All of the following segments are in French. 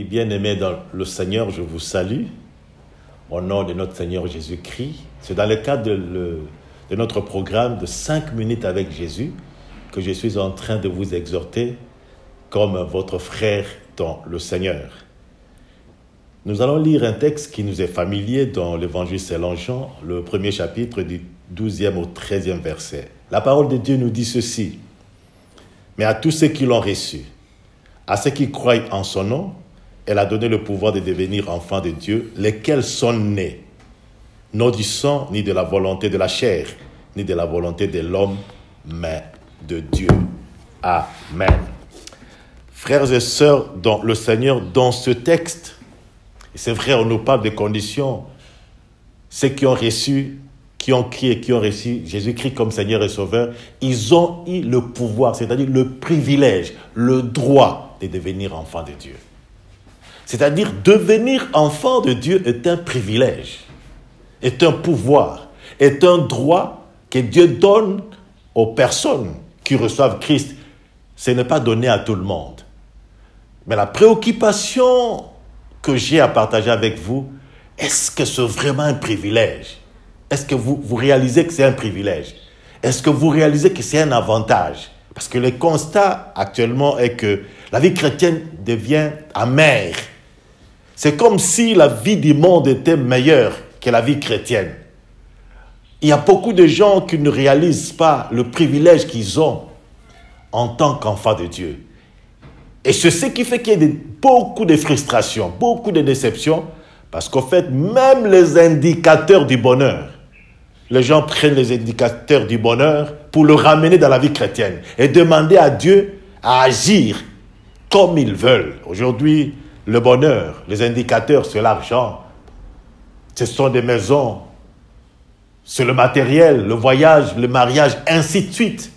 bien-aimés dans le Seigneur, je vous salue au nom de notre Seigneur Jésus-Christ. C'est dans le cadre de notre programme de 5 minutes avec Jésus que je suis en train de vous exhorter comme votre frère dans le Seigneur. Nous allons lire un texte qui nous est familier dans l'Évangile selon Jean, le premier chapitre du 12e au 13e verset. La parole de Dieu nous dit ceci: « Mais à tous ceux qui l'ont reçu, à ceux qui croient en son nom, elle a donné le pouvoir de devenir enfants de Dieu, lesquels sont nés, non du sang, ni de la volonté de la chair, ni de la volonté de l'homme, mais de Dieu. » Amen. Frères et sœurs dans le Seigneur, dans ce texte, et c'est vrai, on nous parle des conditions, ceux qui ont reçu, qui ont crié, qui ont reçu Jésus-Christ comme Seigneur et Sauveur, ils ont eu le pouvoir, c'est-à-dire le privilège, le droit de devenir enfants de Dieu. C'est-à-dire, devenir enfant de Dieu est un privilège, est un pouvoir, est un droit que Dieu donne aux personnes qui reçoivent Christ. Ce n'est pas donné à tout le monde. Mais la préoccupation que j'ai à partager avec vous, est-ce que c'est vraiment un privilège? Est-ce que vous réalisez que c'est un privilège? Est-ce que vous réalisez que c'est un avantage? Parce que le constat actuellement est que la vie chrétienne devient amère. C'est comme si la vie du monde était meilleure que la vie chrétienne. Il y a beaucoup de gens qui ne réalisent pas le privilège qu'ils ont en tant qu'enfants de Dieu. Et c'est ce qui fait qu'il y a beaucoup de frustrations, beaucoup de déceptions, parce qu'en fait, même les indicateurs du bonheur, les gens prennent les indicateurs du bonheur pour le ramener dans la vie chrétienne et demander à Dieu à agir comme ils veulent. Aujourd'hui, le bonheur, les indicateurs, c'est l'argent, ce sont des maisons, c'est le matériel, le voyage, le mariage, ainsi de suite.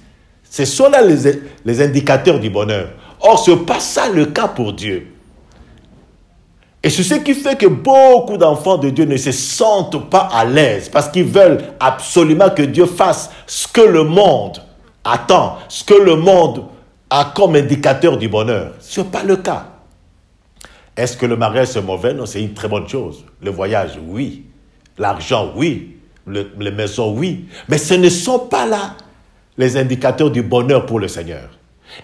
Ce sont là les indicateurs du bonheur. Or, ce n'est pas ça le cas pour Dieu. Et c'est ce qui fait que beaucoup d'enfants de Dieu ne se sentent pas à l'aise parce qu'ils veulent absolument que Dieu fasse ce que le monde attend, ce que le monde a comme indicateur du bonheur. Ce n'est pas le cas. Est-ce que le mariage c'est mauvais? Non, c'est une très bonne chose. Le voyage, oui. L'argent, oui. Les maisons, oui. Mais ce ne sont pas là les indicateurs du bonheur pour le Seigneur.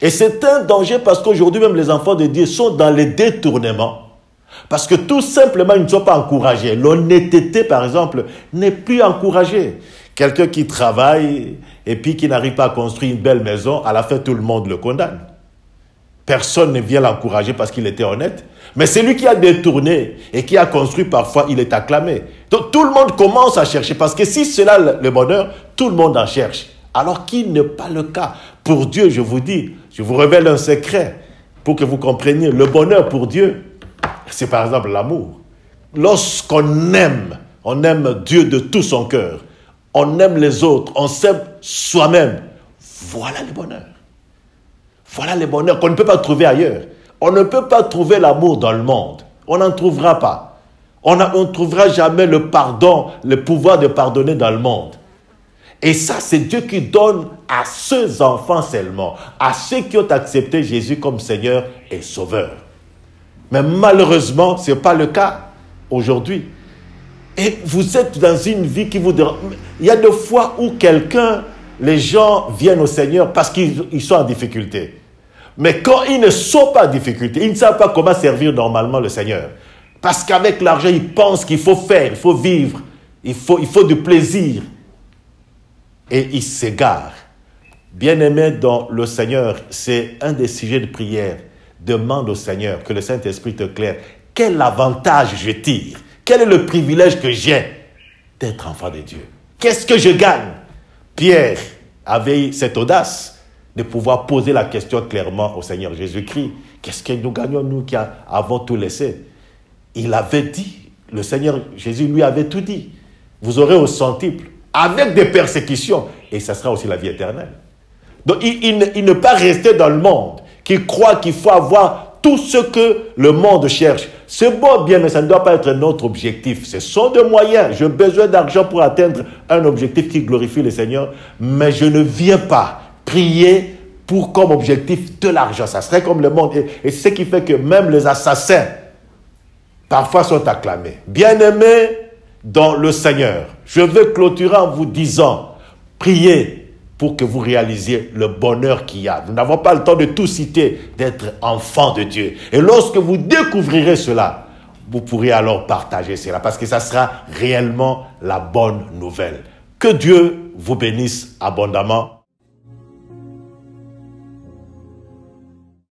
Et c'est un danger parce qu'aujourd'hui même les enfants de Dieu sont dans les détournements. Parce que tout simplement, ils ne sont pas encouragés. L'honnêteté, par exemple, n'est plus encouragée. Quelqu'un qui travaille et puis qui n'arrive pas à construire une belle maison, à la fin, tout le monde le condamne. Personne ne vient l'encourager parce qu'il était honnête. Mais celui qui a détourné et qui a construit, parfois, il est acclamé. Donc, tout le monde commence à chercher. Parce que si c'est là le bonheur, tout le monde en cherche. Alors qu'il n'est pas le cas. Pour Dieu, je vous dis, je vous révèle un secret pour que vous compreniez. Le bonheur pour Dieu, c'est par exemple l'amour. Lorsqu'on aime, on aime Dieu de tout son cœur. On aime les autres, on s'aime soi-même. Voilà le bonheur. Voilà le bonheur qu'on ne peut pas trouver ailleurs. On ne peut pas trouver l'amour dans le monde. On n'en trouvera pas. On ne trouvera jamais le pardon, le pouvoir de pardonner dans le monde. Et ça, c'est Dieu qui donne à ces enfants seulement, à ceux qui ont accepté Jésus comme Seigneur et Sauveur. Mais malheureusement, ce n'est pas le cas aujourd'hui. Et vous êtes dans une vie qui vous dérange. Il y a des fois où les gens viennent au Seigneur parce qu'ils sont en difficulté. Mais quand ils ne sont pas en difficulté, ils ne savent pas comment servir normalement le Seigneur. Parce qu'avec l'argent, ils pensent qu'il faut faire, il faut vivre, il faut du plaisir. Et ils s'égarent. Bien-aimé dans le Seigneur, c'est un des sujets de prière. Demande au Seigneur que le Saint-Esprit te claire. Quel avantage je tire? Quel est le privilège que j'ai d'être enfant de Dieu? Qu'est-ce que je gagne? Pierre avait cette audace de pouvoir poser la question clairement au Seigneur Jésus-Christ. Qu'est-ce que nous gagnons, nous qui avons tout laissé? Il avait dit, le Seigneur Jésus lui avait tout dit. Vous aurez au centuple, avec des persécutions, et ça sera aussi la vie éternelle. Donc il ne peut pas rester dans le monde qui croit qu'il faut avoir tout ce que le monde cherche. C'est beau, bien, mais ça ne doit pas être notre objectif. Ce sont des moyens. J'ai besoin d'argent pour atteindre un objectif qui glorifie le Seigneur, mais je ne viens pas prier pour comme objectif de l'argent. Ça serait comme le monde. Et c'est ce qui fait que même les assassins parfois sont acclamés. Bien-aimés dans le Seigneur, je veux clôturer en vous disant, priez pour que vous réalisiez le bonheur qu'il y a. Nous n'avons pas le temps de tout citer, d'être enfant de Dieu. Et lorsque vous découvrirez cela, vous pourrez alors partager cela, parce que ça sera réellement la bonne nouvelle. Que Dieu vous bénisse abondamment.